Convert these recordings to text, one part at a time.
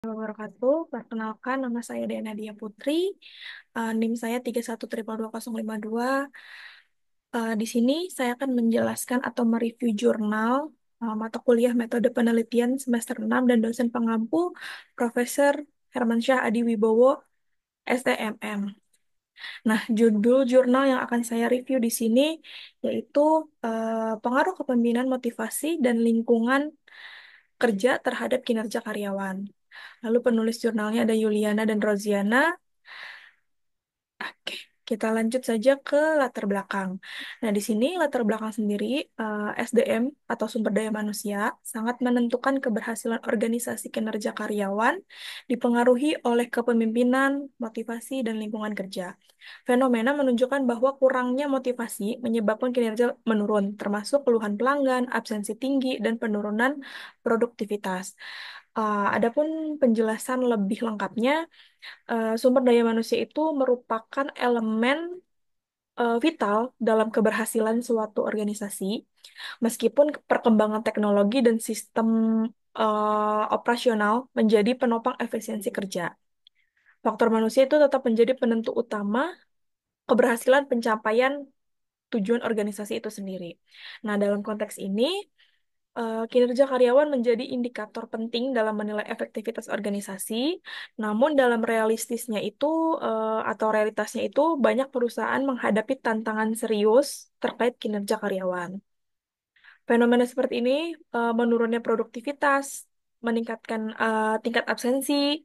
Wabarakatuh. Perkenalkan, nama saya Dena Dia Putri. NIM saya 31002052. Di sini saya akan menjelaskan atau mereview jurnal mata kuliah metode penelitian semester 6 dan dosen pengampu Profesor Hermansyah Adi Wibowo, STMM. Nah, judul jurnal yang akan saya review di sini yaitu pengaruh kepemimpinan motivasi dan lingkungan kerja terhadap kinerja karyawan. Lalu penulis jurnalnya ada Yuliana dan Roziana. Oke, kita lanjut saja ke latar belakang. Nah, di sini latar belakang sendiri, SDM atau sumber daya manusia sangat menentukan keberhasilan organisasi kinerja karyawan dipengaruhi oleh kepemimpinan, motivasi, dan lingkungan kerja. Fenomena menunjukkan bahwa kurangnya motivasi menyebabkan kinerja menurun, termasuk keluhan pelanggan, absensi tinggi, dan penurunan produktivitas. Adapun penjelasan lebih lengkapnya, sumber daya manusia itu merupakan elemen vital dalam keberhasilan suatu organisasi, meskipun perkembangan teknologi dan sistem operasional menjadi penopang efisiensi kerja. Faktor manusia itu tetap menjadi penentu utama keberhasilan pencapaian tujuan organisasi itu sendiri. Nah, dalam konteks ini, kinerja karyawan menjadi indikator penting dalam menilai efektivitas organisasi, namun dalam realistisnya itu atau realitasnya itu banyak perusahaan menghadapi tantangan serius terkait kinerja karyawan. Fenomena seperti ini menurunnya produktivitas, meningkatkan tingkat absensi,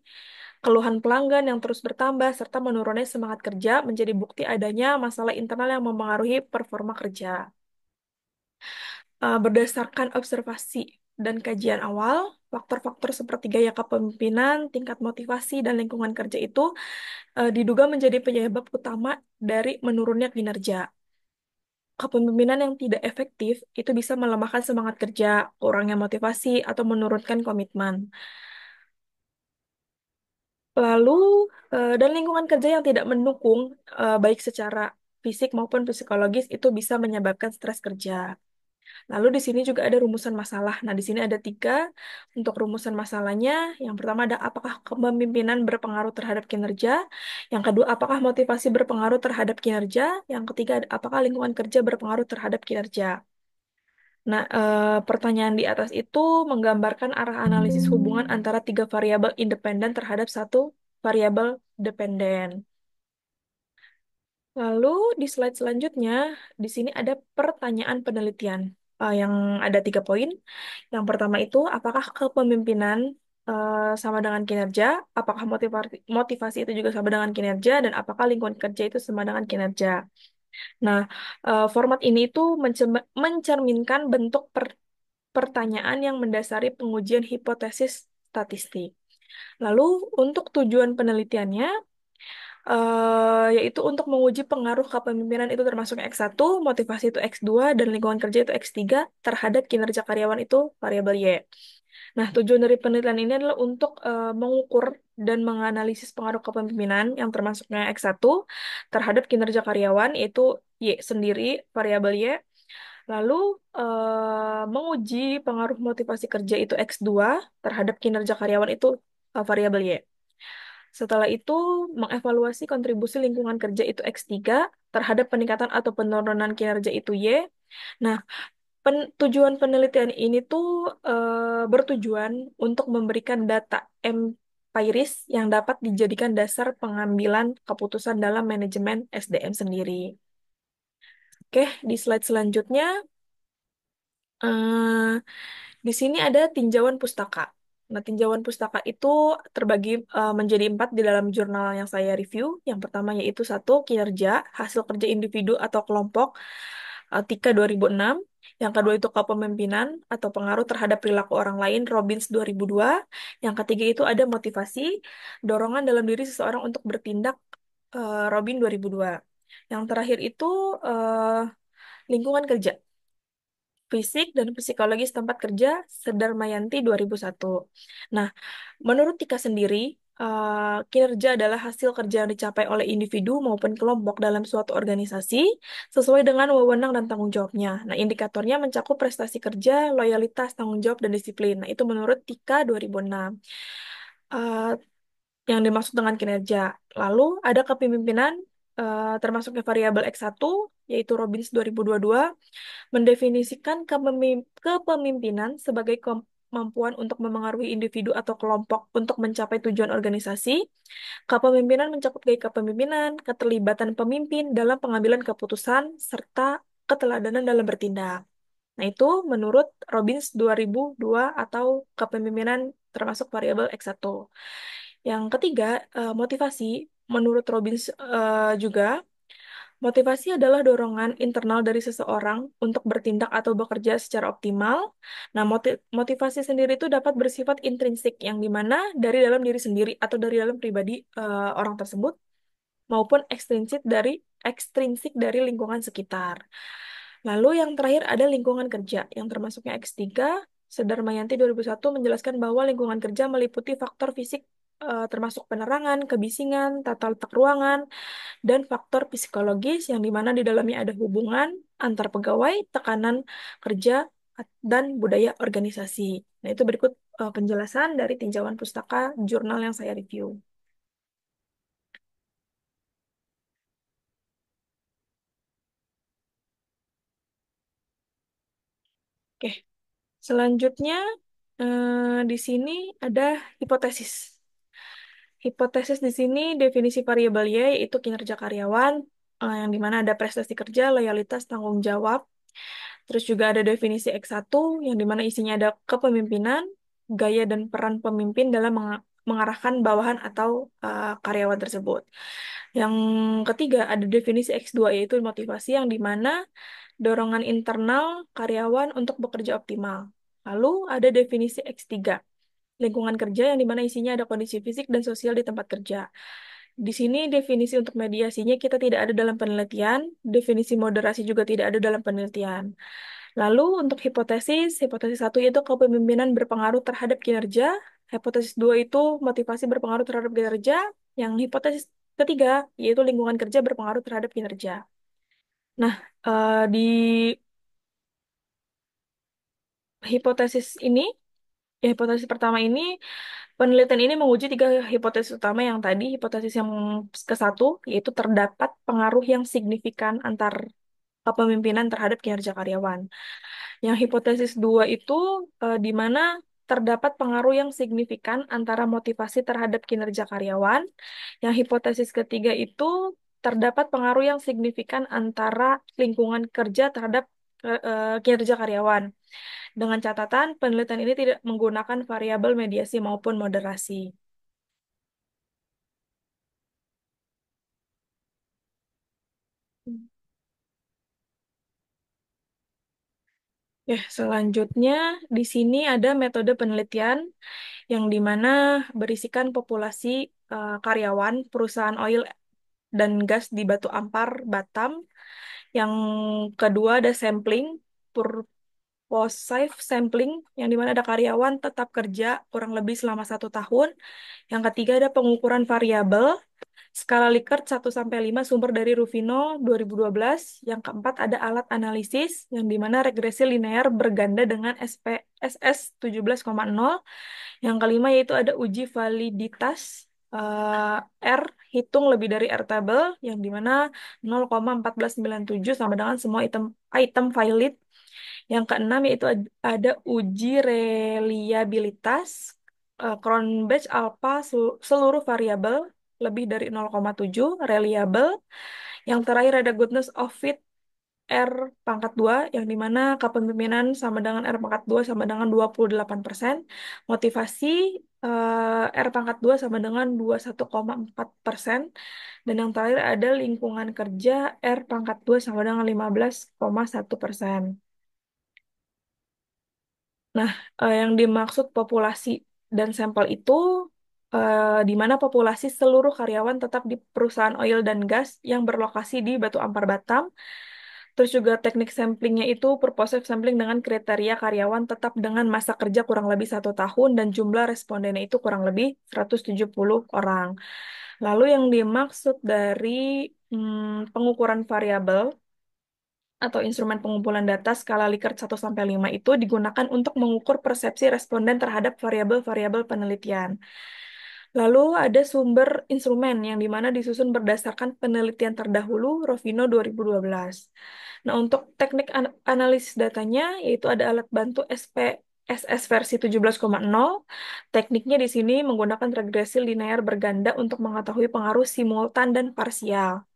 keluhan pelanggan yang terus bertambah, serta menurunnya semangat kerja menjadi bukti adanya masalah internal yang mempengaruhi performa kerja. Berdasarkan observasi dan kajian awal, faktor-faktor seperti gaya kepemimpinan, tingkat motivasi, dan lingkungan kerja itu diduga menjadi penyebab utama dari menurunnya kinerja. Kepemimpinan yang tidak efektif itu bisa melemahkan semangat kerja, kurangnya motivasi, atau menurunkan komitmen. Lalu, dan lingkungan kerja yang tidak mendukung, baik secara fisik maupun psikologis, itu bisa menyebabkan stres kerja. Lalu di sini juga ada rumusan masalah. Nah, di sini ada tiga untuk rumusan masalahnya. Yang pertama ada apakah kepemimpinan berpengaruh terhadap kinerja. Yang kedua, apakah motivasi berpengaruh terhadap kinerja. Yang ketiga, apakah lingkungan kerja berpengaruh terhadap kinerja. Nah, pertanyaan di atas itu menggambarkan arah analisis hubungan antara tiga variabel independen terhadap satu variabel dependen. Lalu di slide selanjutnya, di sini ada pertanyaan penelitian yang ada 3 poin. Yang pertama itu, apakah kepemimpinan sama dengan kinerja? Apakah motivasi itu juga sama dengan kinerja? Dan apakah lingkungan kerja itu sama dengan kinerja? Nah, format ini itu mencerminkan bentuk pertanyaan yang mendasari pengujian hipotesis statistik. Lalu, untuk tujuan penelitiannya, yaitu untuk menguji pengaruh kepemimpinan itu termasuk X1, motivasi itu X2, dan lingkungan kerja itu X3 terhadap kinerja karyawan itu variabel Y. Nah, tujuan dari penelitian ini adalah untuk mengukur dan menganalisis pengaruh kepemimpinan yang termasuknya X1 terhadap kinerja karyawan, yaitu Y sendiri, variabel Y. Lalu, menguji pengaruh motivasi kerja itu X2 terhadap kinerja karyawan itu variabel Y. Setelah itu, mengevaluasi kontribusi lingkungan kerja itu X3 terhadap peningkatan atau penurunan kinerja itu Y. Nah, tujuan penelitian ini tuh bertujuan untuk memberikan data empiris yang dapat dijadikan dasar pengambilan keputusan dalam manajemen SDM sendiri. Oke, di slide selanjutnya, eh, di sini ada tinjauan pustaka. Nah, tinjauan pustaka itu terbagi menjadi 4 di dalam jurnal yang saya review. Yang pertama yaitu satu, kinerja, hasil kerja individu atau kelompok, Tika 2006. Yang kedua itu kepemimpinan atau pengaruh terhadap perilaku orang lain, Robbins 2002. Yang ketiga itu ada motivasi, dorongan dalam diri seseorang untuk bertindak, Robin 2002. Yang terakhir itu eh, lingkungan kerja, fisik dan psikologis tempat kerja, Sedarmayanti 2001. Nah, menurut Tika sendiri, kinerja adalah hasil kerja yang dicapai oleh individu maupun kelompok dalam suatu organisasi sesuai dengan wewenang dan tanggung jawabnya. Nah, indikatornya mencakup prestasi kerja, loyalitas, tanggung jawab, dan disiplin. Nah, itu menurut Tika 2006. yang dimaksud dengan kinerja. Lalu ada kepemimpinan termasuknya variabel X1 yaitu Robbins 2022 mendefinisikan kepemimpinan sebagai kemampuan untuk memengaruhi individu atau kelompok untuk mencapai tujuan organisasi. Kepemimpinan mencakup gaya kepemimpinan, keterlibatan pemimpin dalam pengambilan keputusan, serta keteladanan dalam bertindak. Nah, itu menurut Robbins 2002 atau kepemimpinan termasuk variabel X1. Yang ketiga, motivasi. Menurut Robbins juga, motivasi adalah dorongan internal dari seseorang untuk bertindak atau bekerja secara optimal. Nah, motivasi sendiri itu dapat bersifat intrinsik, yang dimana dari dalam diri sendiri atau dari dalam pribadi orang tersebut, maupun ekstrinsik dari lingkungan sekitar. Lalu yang terakhir ada lingkungan kerja, yang termasuknya X3. Sedarmayanti 2001 menjelaskan bahwa lingkungan kerja meliputi faktor fisik termasuk penerangan, kebisingan, tata letak ruangan, dan faktor psikologis yang dimana di dalamnya ada hubungan antar pegawai, tekanan kerja, dan budaya organisasi. Nah, itu berikut penjelasan dari tinjauan pustaka jurnal yang saya review. Oke, selanjutnya di sini ada hipotesis. Hipotesis di sini definisi variabel Y yaitu kinerja karyawan, yang dimana ada prestasi kerja, loyalitas, tanggung jawab. Terus juga ada definisi X1 yang dimana isinya ada kepemimpinan, gaya dan peran pemimpin dalam mengarahkan bawahan atau karyawan tersebut. Yang ketiga ada definisi X2 yaitu motivasi yang dimana dorongan internal karyawan untuk bekerja optimal. Lalu ada definisi X3, lingkungan kerja yang dimana isinya ada kondisi fisik dan sosial di tempat kerja. Di sini definisi untuk mediasinya kita tidak ada dalam penelitian, definisi moderasi juga tidak ada dalam penelitian. Lalu untuk hipotesis satu yaitu kepemimpinan berpengaruh terhadap kinerja, hipotesis dua itu motivasi berpengaruh terhadap kinerja, yang hipotesis ketiga yaitu lingkungan kerja berpengaruh terhadap kinerja. Nah, di hipotesis ini, hipotesis pertama ini, penelitian ini menguji tiga hipotesis utama yang tadi. Hipotesis yang ke satu, yaitu terdapat pengaruh yang signifikan antar kepemimpinan terhadap kinerja karyawan. Yang hipotesis dua itu di mana terdapat pengaruh yang signifikan antara motivasi terhadap kinerja karyawan. Yang hipotesis ketiga itu terdapat pengaruh yang signifikan antara lingkungan kerja terhadap kinerja karyawan. Dengan catatan, penelitian ini tidak menggunakan variabel mediasi maupun moderasi. Ya, selanjutnya di sini ada metode penelitian yang dimana berisikan populasi karyawan perusahaan oil dan gas di Batu Ampar, Batam. Yang kedua ada sampling, purposive sampling, yang dimana ada karyawan tetap kerja kurang lebih selama 1 tahun. Yang ketiga ada pengukuran variabel, skala Likert 1-5 sumber dari Rufino 2012. Yang keempat ada alat analisis, yang dimana regresi linear berganda dengan SPSS 17,0. Yang kelima yaitu ada uji validitas R hitung lebih dari R table, yang dimana 0,1497 sama dengan semua item item valid. Yang keenam yaitu ada uji reliabilitas Cronbach alpha seluruh variabel lebih dari 0,7 reliable. Yang terakhir ada goodness of fit R pangkat 2, yang dimana kepemimpinan sama dengan R pangkat 2 sama dengan 28%. Motivasi R pangkat 2 sama dengan 21,4%. Dan yang terakhir ada lingkungan kerja R pangkat 2 sama dengan 15,1%. Nah, yang dimaksud populasi dan sampel itu di mana populasi seluruh karyawan tetap di perusahaan oil dan gas yang berlokasi di Batu Ampar, Batam. Terus juga teknik samplingnya itu purposive sampling dengan kriteria karyawan tetap dengan masa kerja kurang lebih 1 tahun dan jumlah respondennya itu kurang lebih 170 orang. Lalu yang dimaksud dari pengukuran variabel atau instrumen pengumpulan data skala Likert 1-5 itu digunakan untuk mengukur persepsi responden terhadap variabel-variabel penelitian. Lalu ada sumber instrumen yang dimana disusun berdasarkan penelitian terdahulu Rovino 2012. Nah, untuk teknik analisis datanya, yaitu ada alat bantu SPSS versi 17,0. Tekniknya di sini menggunakan regresi linear berganda untuk mengetahui pengaruh simultan dan parsial.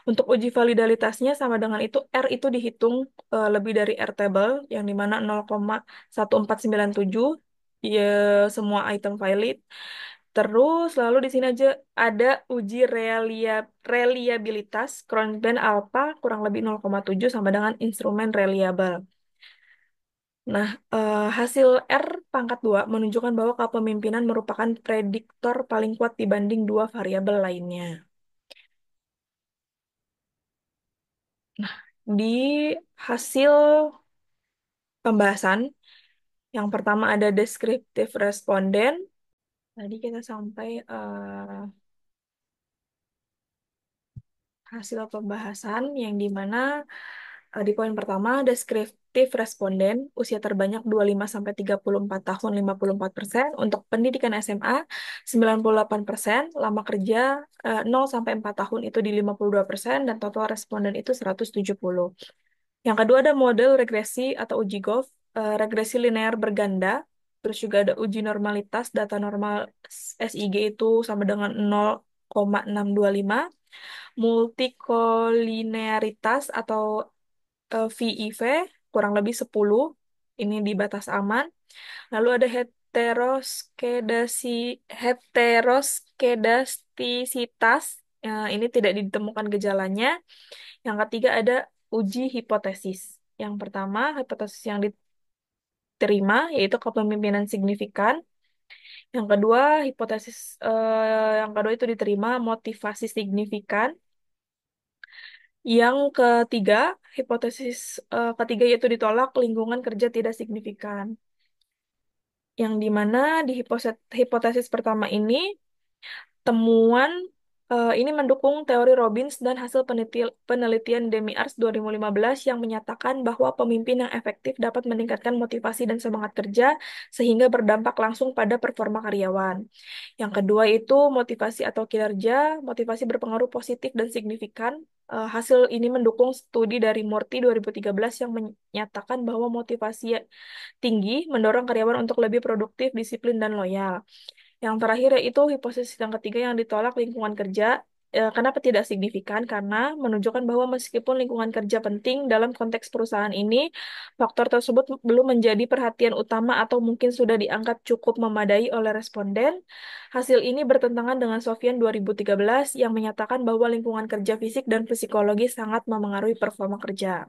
Untuk uji validalitasnya sama dengan itu, R itu dihitung lebih dari R table, yang dimana 0,1497 ya, semua item valid. Terus lalu di sini aja ada uji reliabilitas Cronband alpha kurang lebih 0,7 sama dengan instrumen reliable. Nah, hasil R pangkat 2 menunjukkan bahwa kepemimpinan merupakan prediktor paling kuat dibanding dua variabel lainnya. Nah, di hasil pembahasan, yang pertama ada descriptive responden. Tadi kita sampai hasil pembahasan yang dimana di poin pertama, deskriptif responden, usia terbanyak 25 sampai 34 tahun 54%, untuk pendidikan SMA 98%, lama kerja 0 sampai 4 tahun itu di 52%, dan total responden itu 170. Yang kedua ada model regresi atau uji Goff, regresi linear berganda, terus juga ada uji normalitas, data normal SIG itu sama dengan 0,625, multikolinearitas atau VIV kurang lebih 10, ini di batas aman. Lalu ada heteroskedastisitas, ini tidak ditemukan gejalanya. Yang ketiga ada uji hipotesis. Yang pertama, hipotesis yang diterima yaitu kepemimpinan signifikan. Yang kedua, yang kedua itu diterima motivasi signifikan. Yang ketiga, hipotesis ketiga yaitu ditolak lingkungan kerja tidak signifikan. Yang dimana di hipotesis pertama ini temuan ini mendukung teori Robbins dan hasil penelitian Demi Ars 2015 yang menyatakan bahwa pemimpin yang efektif dapat meningkatkan motivasi dan semangat kerja sehingga berdampak langsung pada performa karyawan. Yang kedua itu motivasi atau kinerja, motivasi berpengaruh positif dan signifikan. Hasil ini mendukung studi dari Murthy 2013 yang menyatakan bahwa motivasi tinggi mendorong karyawan untuk lebih produktif, disiplin, dan loyal. Yang terakhir yaitu hipotesis yang ketiga yang ditolak lingkungan kerja. Kenapa tidak signifikan? Karena menunjukkan bahwa meskipun lingkungan kerja penting dalam konteks perusahaan ini, faktor tersebut belum menjadi perhatian utama atau mungkin sudah dianggap cukup memadai oleh responden. Hasil ini bertentangan dengan Sofian 2013 yang menyatakan bahwa lingkungan kerja fisik dan psikologi sangat memengaruhi performa kerja.